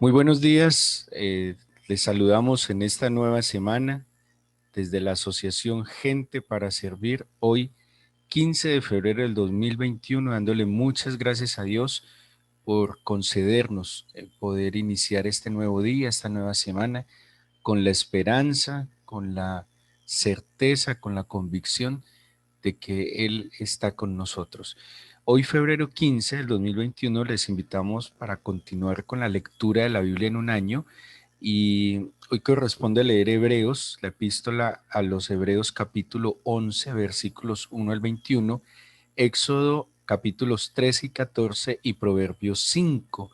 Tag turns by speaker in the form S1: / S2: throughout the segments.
S1: Muy buenos días, les saludamos en esta nueva semana desde la Asociación Gente para Servir, hoy 15 de febrero del 2021, dándole muchas gracias a Dios por concedernos el poder iniciar este nuevo día, esta nueva semana, con la esperanza, con la certeza, con la convicción de que Él está con nosotros. Hoy, febrero 15 del 2021, les invitamos para continuar con la lectura de la Biblia en un año y hoy corresponde leer Hebreos, la epístola a los Hebreos capítulo 11, versículos 1 al 21, Éxodo capítulos 13 y 14 y Proverbios 5.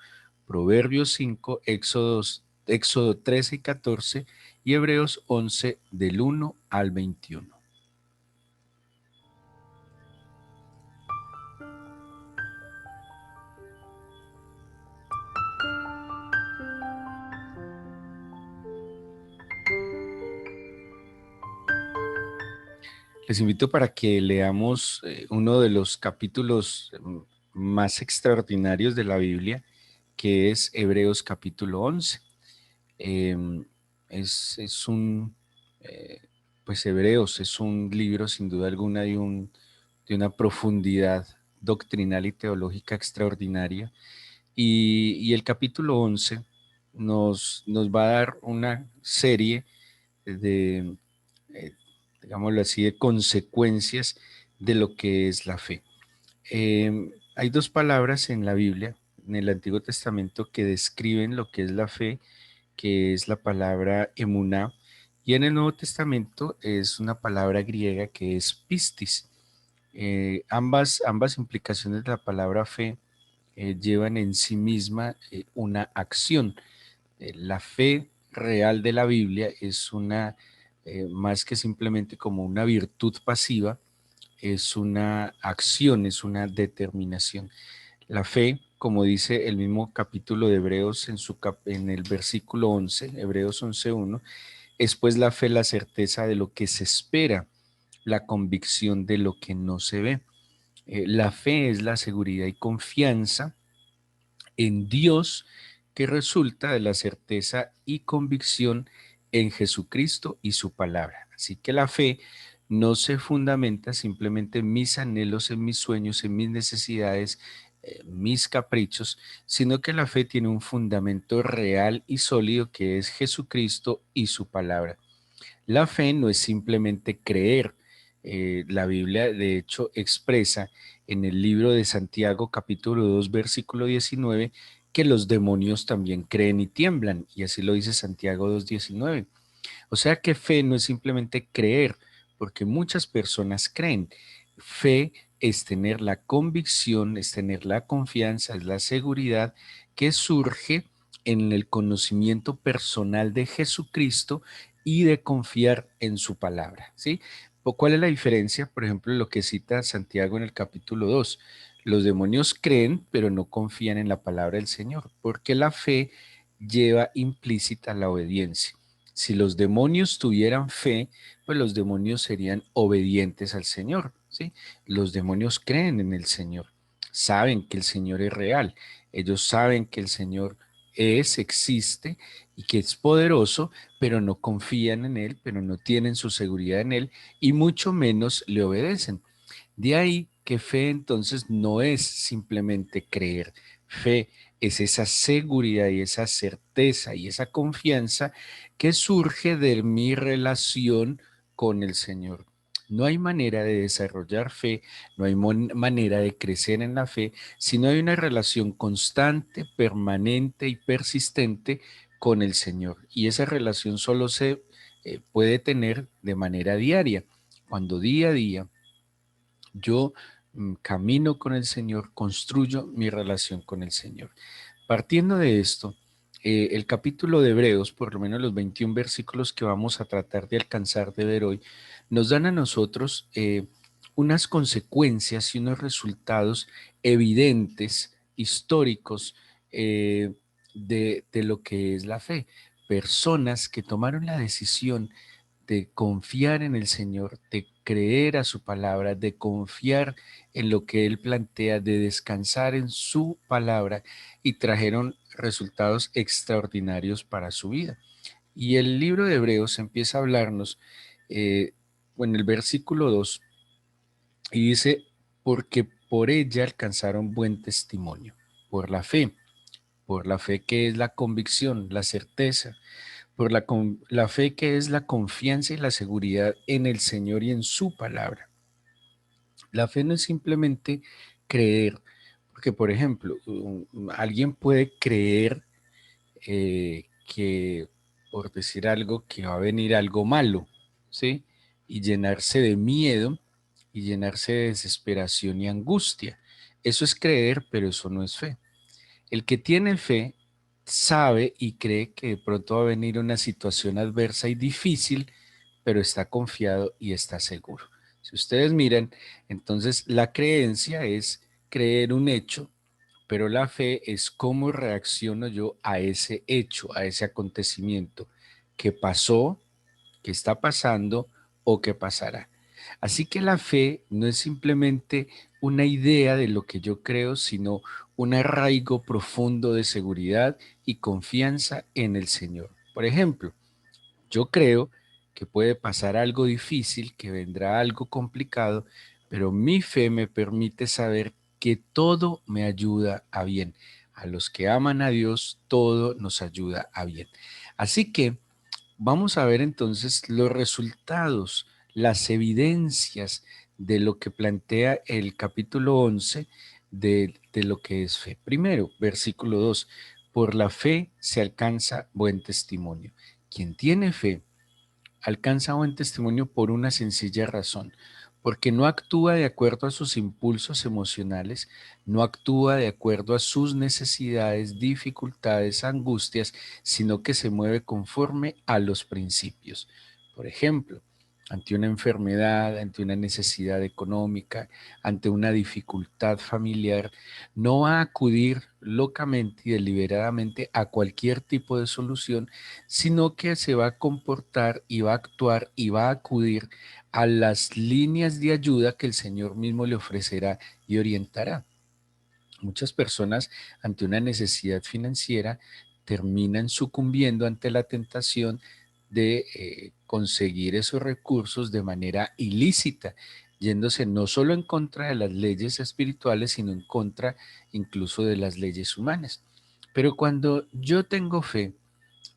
S1: Proverbios 5, Éxodo 13 y 14 y Hebreos 11 del 1 al 21. Les invito para que leamos uno de los capítulos más extraordinarios de la Biblia, que es Hebreos capítulo 11. Em, es un, eh, pues Hebreos es un libro sin duda alguna de una profundidad doctrinal y teológica extraordinaria. Y el capítulo 11 nos va a dar una serie de, eh, digámoslo así, de consecuencias de lo que es la fe. Hay dos palabras en la Biblia, en el Antiguo Testamento, que describen lo que es la fe, que es la palabra emuná, y en el Nuevo Testamento es una palabra griega que es pistis. Ambas implicaciones de la palabra fe llevan en sí misma una acción. La fe real de la Biblia es más que simplemente como una virtud pasiva, es una acción, es una determinación. La fe, como dice el mismo capítulo de Hebreos en el versículo 11, Hebreos 11:1, es pues la fe la certeza de lo que se espera, la convicción de lo que no se ve. La fe es la seguridad y confianza en Dios que resulta de la certeza y convicción en Jesucristo y su palabra. Así que la fe no se fundamenta simplemente en mis anhelos, en mis sueños, en mis necesidades, mis caprichos, sino que la fe tiene un fundamento real y sólido que es Jesucristo y su palabra. La fe no es simplemente creer. La Biblia, de hecho, expresa en el libro de Santiago, capítulo 2 versículo 19, que los demonios también creen y tiemblan, y así lo dice Santiago 2:19. O sea que fe no es simplemente creer, porque muchas personas creen. Fe es tener la convicción, es tener la confianza, es la seguridad que surge en el conocimiento personal de Jesucristo y de confiar en su palabra, ¿sí? ¿Cuál es la diferencia? Por ejemplo, lo que cita Santiago en el capítulo 2. Los demonios creen, pero no confían en la palabra del Señor, porque la fe lleva implícita la obediencia. Si los demonios tuvieran fe, pues los demonios serían obedientes al Señor, ¿sí? Los demonios creen en el Señor, saben que el Señor es real, ellos saben que el Señor existe y que es poderoso, pero no confían en Él, pero no tienen su seguridad en Él y mucho menos le obedecen. De ahí que fe entonces no es simplemente creer, fe es esa seguridad y esa certeza y esa confianza que surge de mi relación con el Señor. No hay manera de desarrollar fe, no hay manera de crecer en la fe si no hay una relación constante, permanente y persistente con el Señor. Y esa relación solo se puede tener de manera diaria, cuando día a día yo camino con el Señor, construyo mi relación con el Señor. Partiendo de esto, el capítulo de Hebreos, por lo menos los 21 versículos que vamos a tratar de alcanzar de ver hoy, nos dan a nosotros unas consecuencias y unos resultados evidentes, históricos, de lo que es la fe. Personas que tomaron la decisión de confiar en el Señor, de creer a su palabra, de confiar en lo que Él plantea, de descansar en su palabra, y trajeron resultados extraordinarios para su vida. Y el libro de Hebreos empieza a hablarnos eh, en el versículo 2 y dice, porque por ella alcanzaron buen testimonio, por la fe que es la convicción, la certeza, por la fe que es la confianza y la seguridad en el Señor y en su palabra. La fe no es simplemente creer, porque por ejemplo, alguien puede creer que, por decir algo, que va a venir algo malo, ¿sí? Y llenarse de miedo y llenarse de desesperación y angustia. Eso es creer, pero eso no es fe. El que tiene fe sabe y cree que de pronto va a venir una situación adversa y difícil, pero está confiado y está seguro. Si ustedes miran, entonces la creencia es creer un hecho, pero la fe es cómo reacciono yo a ese hecho, a ese acontecimiento que pasó, que está pasando o que pasará. Así que la fe no es simplemente una idea de lo que yo creo, sino un arraigo profundo de seguridad y confianza en el Señor. Por ejemplo, yo creo que puede pasar algo difícil, que vendrá algo complicado, pero mi fe me permite saber que todo me ayuda a bien. A los que aman a Dios, todo nos ayuda a bien. Así que vamos a ver entonces los resultados, las evidencias de lo que plantea el capítulo 11 de lo que es fe. Primero, versículo 2, por la fe se alcanza buen testimonio. Quien tiene fe alcanza buen testimonio por una sencilla razón, porque no actúa de acuerdo a sus impulsos emocionales, no actúa de acuerdo a sus necesidades, dificultades, angustias, sino que se mueve conforme a los principios. Por ejemplo, ante una enfermedad, ante una necesidad económica, ante una dificultad familiar, no va a acudir locamente y deliberadamente a cualquier tipo de solución, sino que se va a comportar y va a actuar y va a acudir a las líneas de ayuda que el Señor mismo le ofrecerá y orientará. Muchas personas ante una necesidad financiera terminan sucumbiendo ante la tentación de conseguir esos recursos de manera ilícita, yéndose no solo en contra de las leyes espirituales, sino en contra incluso de las leyes humanas. Pero cuando yo tengo fe,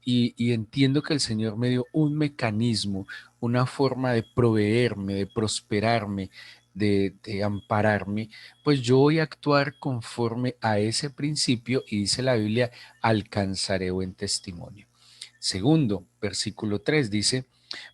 S1: y entiendo que el Señor me dio un mecanismo, una forma de proveerme, de prosperarme, de ampararme, pues yo voy a actuar conforme a ese principio y dice la Biblia, alcanzaré buen testimonio. Segundo, versículo 3 dice,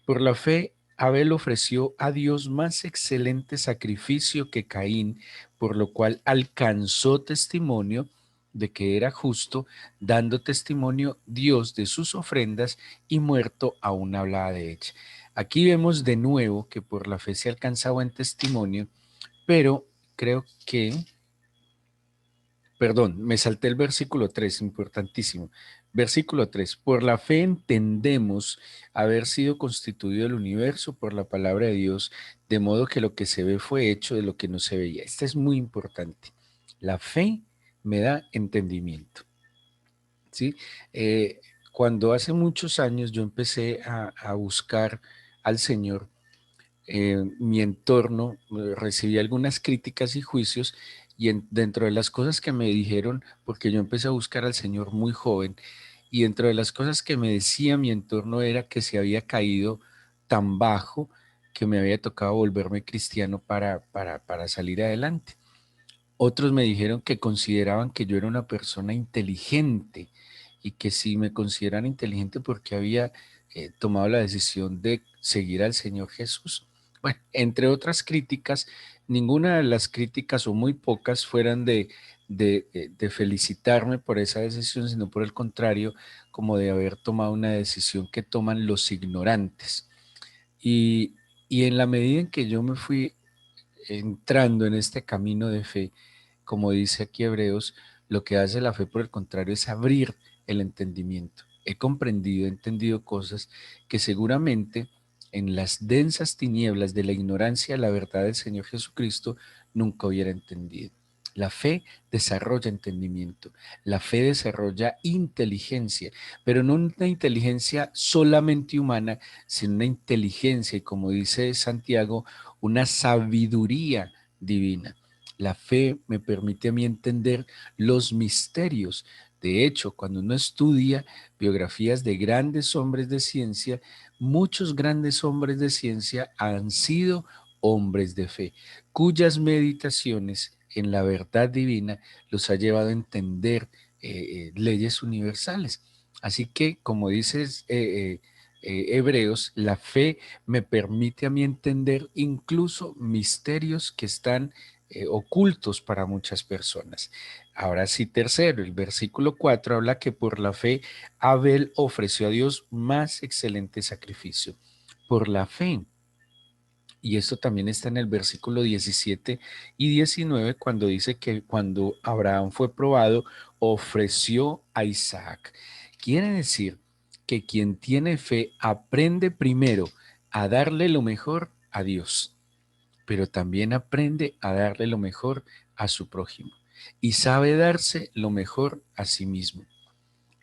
S1: por la fe Abel ofreció a Dios más excelente sacrificio que Caín, por lo cual alcanzó testimonio de que era justo, dando testimonio Dios de sus ofrendas y muerto aún hablaba de ella. Aquí vemos de nuevo que por la fe se alcanza buen testimonio, pero creo que, perdón, me salté el versículo 3, importantísimo. Versículo 3, por la fe entendemos haber sido constituido el universo por la palabra de Dios, de modo que lo que se ve fue hecho de lo que no se veía. Esto es muy importante. La fe me da entendimiento. ¿Sí? Cuando hace muchos años yo empecé a buscar al Señor, mi entorno recibí algunas críticas y juicios y dentro de las cosas que me dijeron, porque yo empecé a buscar al Señor muy joven, y dentro de las cosas que me decía mi entorno era que se había caído tan bajo que me había tocado volverme cristiano para salir adelante. Otros me dijeron que consideraban que yo era una persona inteligente y que si me consideran inteligente porque había tomado la decisión de seguir al Señor Jesús. Bueno, entre otras críticas, ninguna de las críticas o muy pocas fueran de felicitarme por esa decisión, sino por el contrario, como de haber tomado una decisión que toman los ignorantes. Y, y en la medida en que yo me fui entrando en este camino de fe, como dice aquí Hebreos, lo que hace la fe, por el contrario, es abrir el entendimiento. He comprendido, he entendido cosas que seguramente en las densas tinieblas de la ignorancia, la verdad del Señor Jesucristo, nunca hubiera entendido. La fe desarrolla entendimiento, la fe desarrolla inteligencia, pero no una inteligencia solamente humana, sino una inteligencia, y como dice Santiago, una sabiduría divina. La fe me permite a mí entender los misterios. De hecho, cuando uno estudia biografías de grandes hombres de ciencia, muchos grandes hombres de ciencia han sido hombres de fe, cuyas meditaciones en la verdad divina los ha llevado a entender leyes universales. Así que, como dices Hebreos, la fe me permite a mí entender incluso misterios que están ocultos para muchas personas. Ahora sí, tercero, el versículo 4 habla que por la fe Abel ofreció a Dios más excelente sacrificio. Por la fe. Y esto también está en el versículo 17 y 19 cuando dice que cuando Abraham fue probado, ofreció a Isaac. Quiere decir que quien tiene fe aprende primero a darle lo mejor a Dios, pero también aprende a darle lo mejor a su prójimo y sabe darse lo mejor a sí mismo.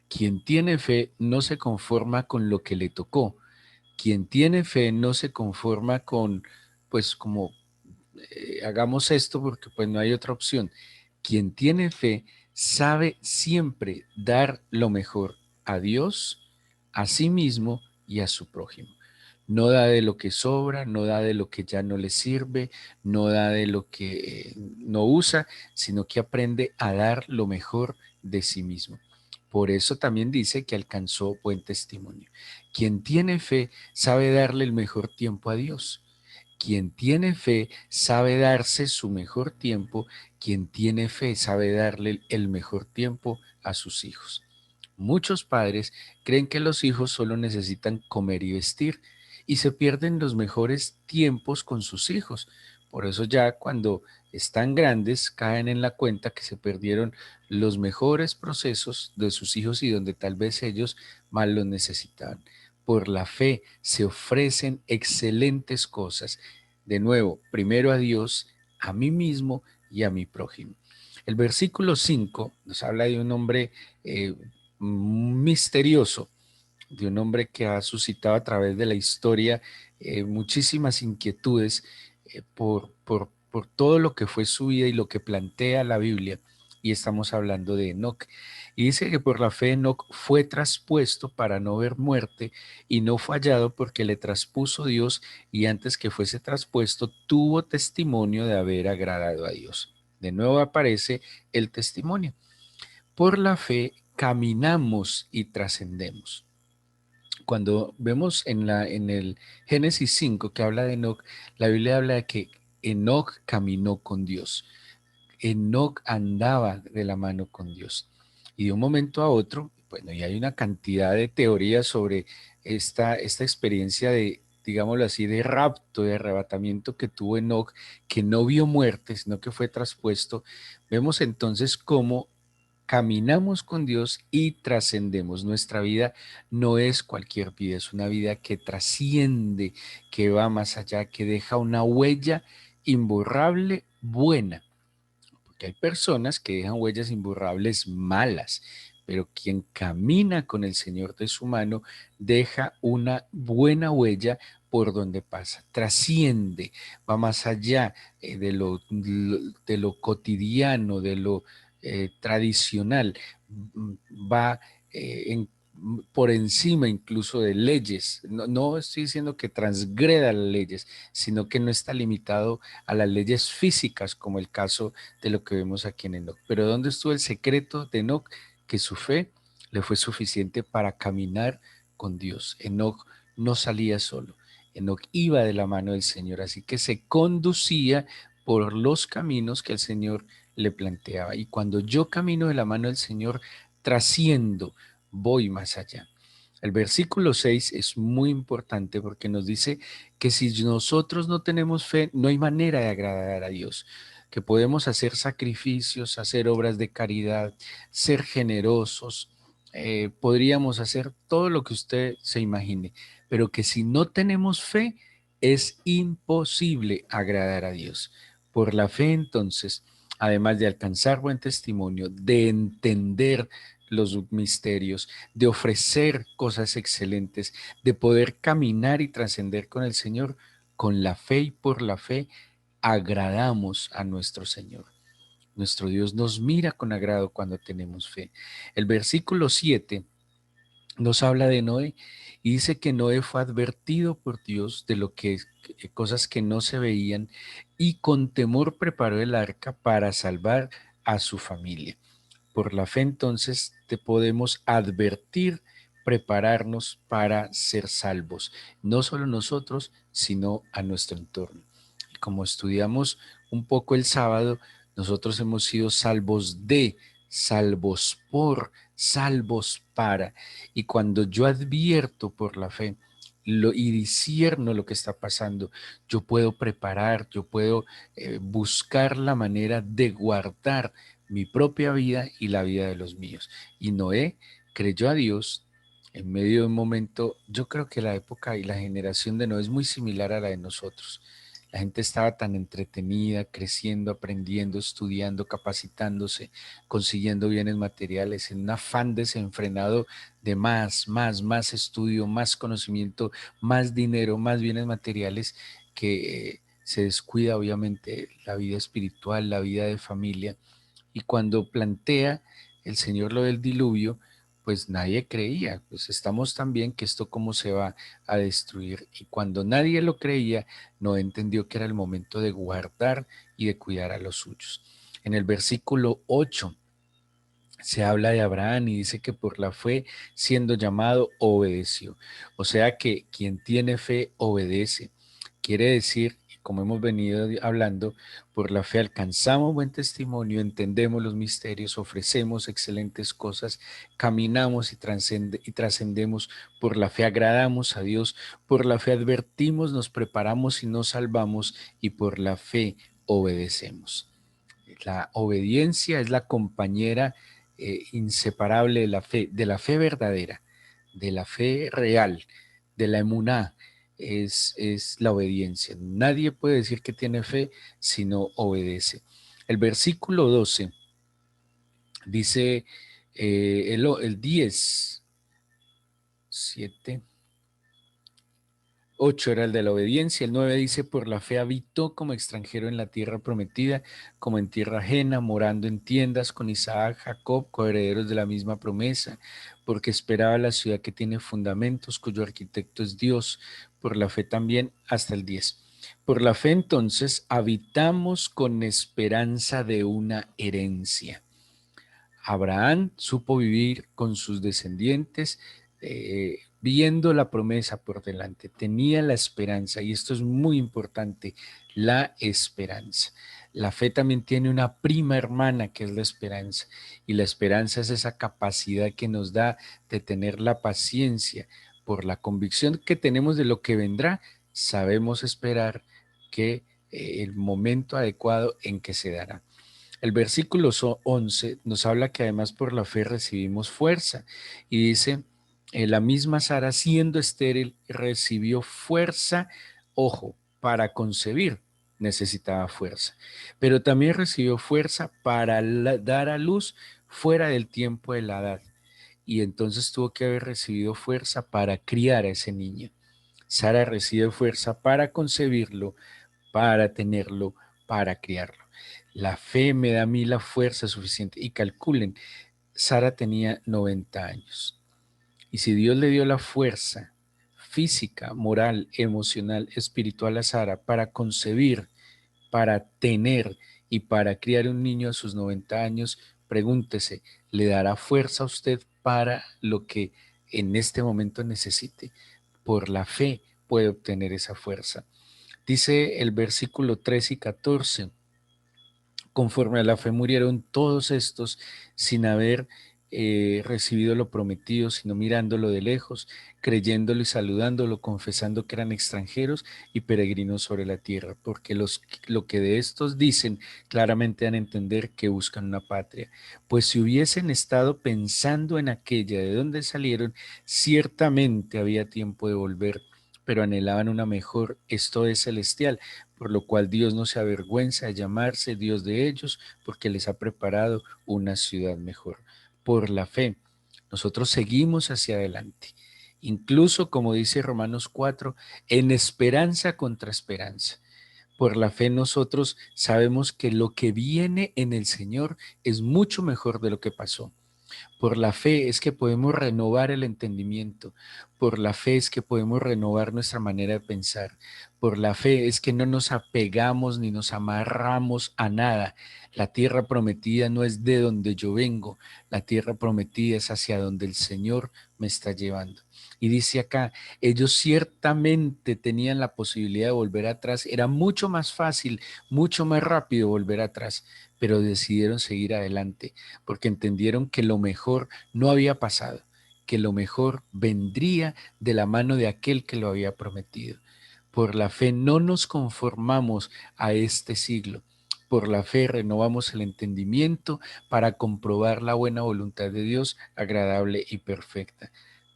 S1: Quien tiene fe no se conforma con lo que le tocó. Quien tiene fe no se conforma con, pues como, hagamos esto porque pues no hay otra opción. Quien tiene fe sabe siempre dar lo mejor a Dios, a sí mismo y a su prójimo. No da de lo que sobra, no da de lo que ya no le sirve, no da de lo que no usa, sino que aprende a dar lo mejor de sí mismo. Por eso también dice que alcanzó buen testimonio. Quien tiene fe sabe darle el mejor tiempo a Dios. Quien tiene fe sabe darse su mejor tiempo. Quien tiene fe sabe darle el mejor tiempo a sus hijos. Muchos padres creen que los hijos solo necesitan comer y vestir y se pierden los mejores tiempos con sus hijos. Por eso ya cuando están grandes caen en la cuenta que se perdieron los mejores procesos de sus hijos y donde tal vez ellos más los necesitaban. Por la fe se ofrecen excelentes cosas. De nuevo, primero a Dios, a mí mismo y a mi prójimo. El versículo 5 nos habla de un hombre eh, misterioso, de un hombre que ha suscitado a través de la historia muchísimas inquietudes por todo lo que fue su vida y lo que plantea la Biblia. Y estamos hablando de Enoc. Y dice que por la fe Enoc fue traspuesto para no ver muerte y no fue hallado porque le traspuso Dios y antes que fuese traspuesto tuvo testimonio de haber agradado a Dios. De nuevo aparece el testimonio. Por la fe caminamos y trascendemos. Cuando vemos en el Génesis 5 que habla de Enoc, la Biblia habla de que Enoc caminó con Dios. Enoc andaba de la mano con Dios. Y de un momento a otro, bueno, y hay una cantidad de teorías sobre esta experiencia de, digámoslo así, de rapto, de arrebatamiento que tuvo Enoc, que no vio muerte, sino que fue traspuesto. Vemos entonces cómo caminamos con Dios y trascendemos. Nuestra vida no es cualquier vida, es una vida que trasciende, que va más allá, que deja una huella imborrable, buena. Porque hay personas que dejan huellas imborrables malas, pero quien camina con el Señor de su mano deja una buena huella por donde pasa, trasciende, va más allá de lo cotidiano, de lo tradicional, va en por encima incluso de leyes. No, no estoy diciendo que transgreda las leyes, sino que no está limitado a las leyes físicas, como el caso de lo que vemos aquí en Enoc. Pero ¿dónde estuvo el secreto de Enoc? Que su fe le fue suficiente para caminar con Dios. Enoc no salía solo. Enoc iba de la mano del Señor, así que se conducía por los caminos que el Señor le planteaba. Y cuando yo camino de la mano del Señor, trasciendo, voy más allá. El versículo 6 es muy importante porque nos dice que si nosotros no tenemos fe, no hay manera de agradar a Dios, que podemos hacer sacrificios, hacer obras de caridad, ser generosos, podríamos hacer todo lo que usted se imagine, pero que si no tenemos fe, es imposible agradar a Dios. Por la fe, entonces, además de alcanzar buen testimonio, de entender los misterios, de ofrecer cosas excelentes, de poder caminar y trascender con el Señor, con la fe y por la fe, agradamos a nuestro Señor. Nuestro Dios nos mira con agrado cuando tenemos fe. El versículo 7 nos habla de Noé y dice que Noé fue advertido por Dios de lo que cosas que no se veían y con temor preparó el arca para salvar a su familia. Por la fe entonces te podemos advertir, prepararnos para ser salvos, no solo nosotros, sino a nuestro entorno. Y como estudiamos un poco el sábado, nosotros hemos sido salvos de, salvos por, salvos para. Y cuando yo advierto por la fe y discierno lo que está pasando, yo puedo preparar, yo puedo buscar la manera de guardar mi propia vida y la vida de los míos. Y Noé creyó a Dios en medio de un momento, yo creo que la época y la generación de Noé es muy similar a la de nosotros. La gente estaba tan entretenida, creciendo, aprendiendo, estudiando, capacitándose, consiguiendo bienes materiales, en un afán desenfrenado de más estudio, más conocimiento, más dinero, más bienes materiales, que se descuida obviamente la vida espiritual, la vida de familia. Y cuando plantea el Señor lo del diluvio, pues nadie creía, pues estamos tan bien que esto cómo se va a destruir. Y cuando nadie lo creía, no entendió que era el momento de guardar y de cuidar a los suyos. En el versículo 8 se habla de Abraham y dice que por la fe, siendo llamado, obedeció. O sea que quien tiene fe obedece. Quiere decir, como hemos venido hablando, por la fe alcanzamos buen testimonio, entendemos los misterios, ofrecemos excelentes cosas, caminamos y trascendemos, por la fe agradamos a Dios, por la fe advertimos, nos preparamos y nos salvamos, y por la fe obedecemos. La obediencia es la compañera inseparable de la fe verdadera, de la fe real, de la emuná, es la obediencia. Nadie puede decir que tiene fe si no obedece. El versículo 12 dice, el 10, 7, 8 era el de la obediencia, el 9 dice, por la fe habitó como extranjero en la tierra prometida, como en tierra ajena, morando en tiendas con Isaac, Jacob, coherederos de la misma promesa, porque esperaba la ciudad que tiene fundamentos, cuyo arquitecto es Dios, por la fe también, hasta el 10. Por la fe entonces habitamos con esperanza de una herencia. Abraham supo vivir con sus descendientes, viendo la promesa por delante, tenía la esperanza, y esto es muy importante, la esperanza. La fe también tiene una prima hermana que es la esperanza, y la esperanza es esa capacidad que nos da de tener la paciencia por la convicción que tenemos de lo que vendrá, sabemos esperar que el momento adecuado en que se dará. El versículo 11 nos habla que además por la fe recibimos fuerza y dice, la misma Sara siendo estéril recibió fuerza, ojo, para concebir necesitaba fuerza, pero también recibió fuerza para dar a luz fuera del tiempo de la edad y entonces tuvo que haber recibido fuerza para criar a ese niño. Sara recibe fuerza para concebirlo, para tenerlo, para criarlo. La fe me da a mí la fuerza suficiente. Y calculen, Sara tenía 90 años. Y si Dios le dio la fuerza física, moral, emocional, espiritual a Sara para concebir, para tener y para criar un niño a sus 90 años, pregúntese, ¿le dará fuerza a usted para lo que en este momento necesite? Por la fe puede obtener esa fuerza. Dice el versículo 13 y 14, conforme a la fe murieron todos estos sin haber recibido lo prometido, sino mirándolo de lejos, creyéndolo y saludándolo, confesando que eran extranjeros y peregrinos sobre la tierra, porque lo que de estos dicen claramente dan a entender que buscan una patria. Pues si hubiesen estado pensando en aquella de donde salieron, ciertamente había tiempo de volver, pero anhelaban una mejor, esto es celestial, por lo cual Dios no se avergüenza de llamarse Dios de ellos, porque les ha preparado una ciudad mejor. Por la fe, nosotros seguimos hacia adelante. Incluso, como dice Romanos 4, en esperanza contra esperanza. Por la fe nosotros sabemos que lo que viene en el Señor es mucho mejor de lo que pasó. Por la fe es que podemos renovar el entendimiento. Por la fe es que podemos renovar nuestra manera de pensar. Por la fe es que no nos apegamos ni nos amarramos a nada. La tierra prometida no es de donde yo vengo. La tierra prometida es hacia donde el Señor me está llevando. Y dice acá, ellos ciertamente tenían la posibilidad de volver atrás. Era mucho más fácil, mucho más rápido volver atrás, pero decidieron seguir adelante porque entendieron que lo mejor no había pasado, que lo mejor vendría de la mano de aquel que lo había prometido. Por la fe no nos conformamos a este siglo. Por la fe renovamos el entendimiento para comprobar la buena voluntad de Dios, agradable y perfecta.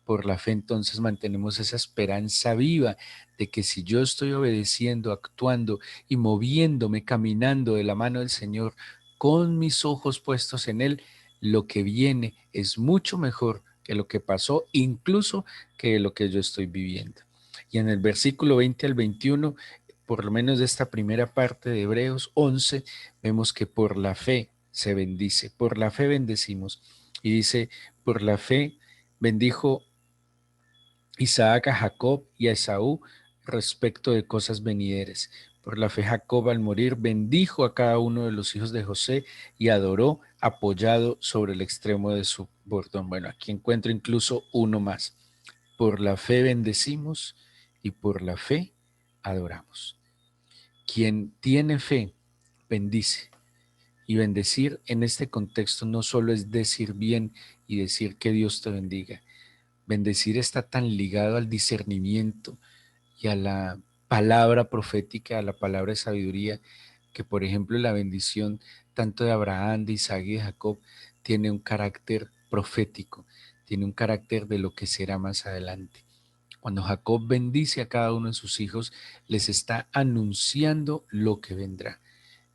S1: Por la fe entonces mantenemos esa esperanza viva de que si yo estoy obedeciendo, actuando y moviéndome, caminando de la mano del Señor, con mis ojos puestos en Él, lo que viene es mucho mejor que lo que pasó, incluso que lo que yo estoy viviendo. Y en el versículo 20 al 21, por lo menos de esta primera parte de Hebreos 11, vemos que por la fe se bendice, por la fe bendecimos. Y dice, por la fe bendijo Isaac a Jacob y a Esaú respecto de cosas venideras. Por la fe Jacob al morir bendijo a cada uno de los hijos de José y adoró apoyado sobre el extremo de su bordón. Bueno, aquí encuentro incluso uno más. Por la fe bendecimos y por la fe adoramos. Quien tiene fe bendice. Y bendecir en este contexto no solo es decir bien y decir que Dios te bendiga. Bendecir está tan ligado al discernimiento y a la palabra profética, a la palabra de sabiduría, que por ejemplo la bendición tanto de Abraham, de Isaac y de Jacob tiene un carácter profético, tiene un carácter de lo que será más adelante. Cuando Jacob bendice a cada uno de sus hijos, les está anunciando lo que vendrá.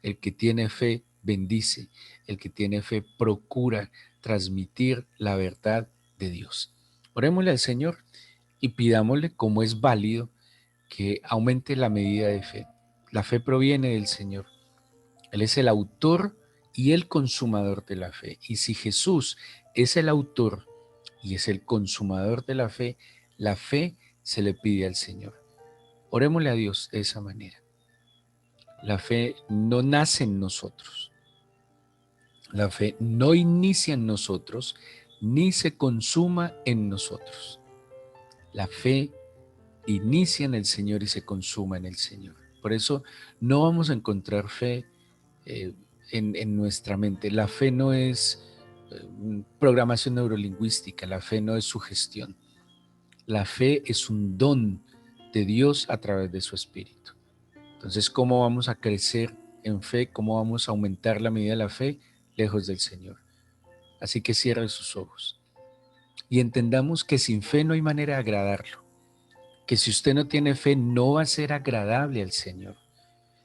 S1: El que tiene fe bendice, el que tiene fe procura transmitir la verdad de Dios. Orémosle al Señor y pidámosle, como es válido, que aumente la medida de fe. La fe proviene del Señor. Él es el autor y el consumador de la fe. Y si Jesús es el autor y es el consumador de la fe se le pide al Señor. Orémosle a Dios de esa manera. La fe no nace en nosotros. La fe no inicia en nosotros, ni se consuma en nosotros. La fe inicia en el Señor y se consuma en el Señor. Por eso no vamos a encontrar fe eh, en nuestra mente. La fe no es programación neurolingüística, la fe no es sugestión. La fe es un don de Dios a través de su Espíritu. Entonces, ¿cómo vamos a crecer en fe? ¿Cómo vamos a aumentar la medida de la fe? Lejos del Señor. Así que cierre sus ojos y entendamos que sin fe no hay manera de agradarlo, que si usted no tiene fe no va a ser agradable al Señor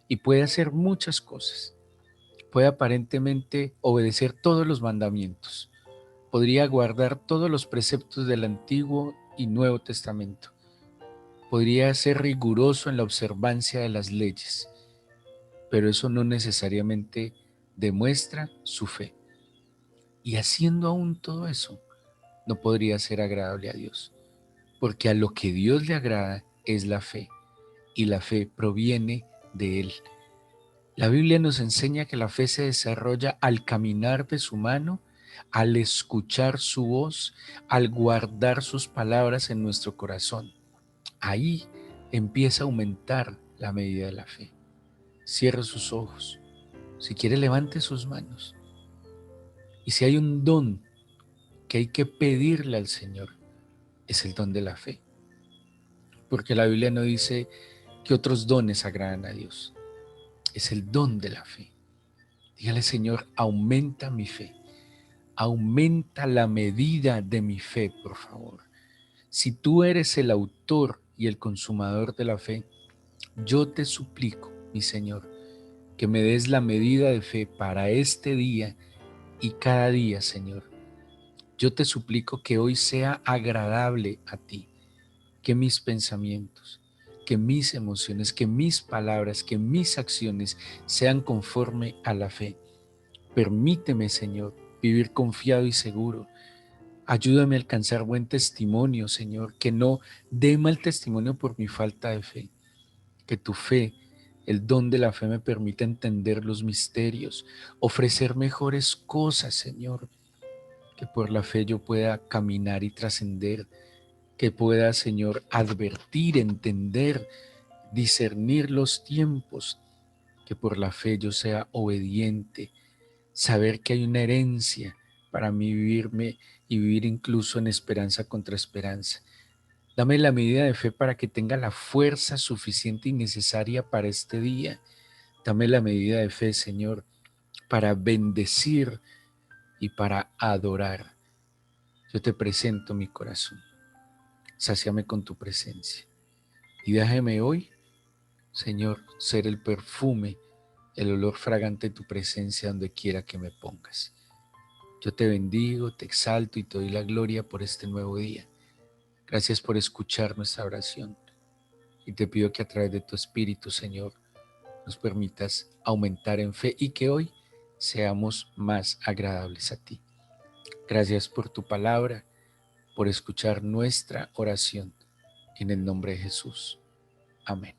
S1: y puede hacer muchas cosas. Puede aparentemente obedecer todos los mandamientos, podría guardar todos los preceptos del Antiguo y Nuevo Testamento, podría ser riguroso en la observancia de las leyes, pero eso no necesariamente demuestra su fe. Y haciendo aún todo eso, no podría ser agradable a Dios, porque a lo que Dios le agrada es la fe, y la fe proviene de Él. La Biblia nos enseña que la fe se desarrolla al caminar de su mano, al escuchar su voz, al guardar sus palabras en nuestro corazón. Ahí empieza a aumentar la medida de la fe. Cierre sus ojos. Si quiere, levante sus manos. Y si hay un don que hay que pedirle al Señor es el don de la fe, porque la Biblia no dice que otros dones agradan a Dios, es el don de la fe. Dígale, Señor, aumenta mi fe, aumenta la medida de mi fe, por favor. Si tú eres el autor y el consumador de la fe, yo te suplico, mi Señor, que me des la medida de fe para este día y cada día, Señor. Yo te suplico que hoy sea agradable a ti, que mis pensamientos, que mis emociones, que mis palabras, que mis acciones sean conforme a la fe. Permíteme, Señor, vivir confiado y seguro. Ayúdame a alcanzar buen testimonio, Señor, que no dé mal testimonio por mi falta de fe. Que tu fe, el don de la fe, me permita entender los misterios, ofrecer mejores cosas, Señor. Que por la fe yo pueda caminar y trascender, que pueda, Señor, advertir, entender, discernir los tiempos, que por la fe yo sea obediente, saber que hay una herencia para mí vivirme y vivir incluso en esperanza contra esperanza. Dame la medida de fe para que tenga la fuerza suficiente y necesaria para este día. Dame la medida de fe, Señor, para bendecir y para adorar. Yo te presento mi corazón. Sáciame con tu presencia. Y déjame hoy, Señor, ser el perfume, el olor fragante de tu presencia donde quiera que me pongas. Yo te bendigo, te exalto y te doy la gloria por este nuevo día. Gracias por escuchar nuestra oración. Y te pido que a través de tu Espíritu, Señor, nos permitas aumentar en fe y que hoy seamos más agradables a ti. Gracias por tu palabra, por escuchar nuestra oración. En el nombre de Jesús. Amén.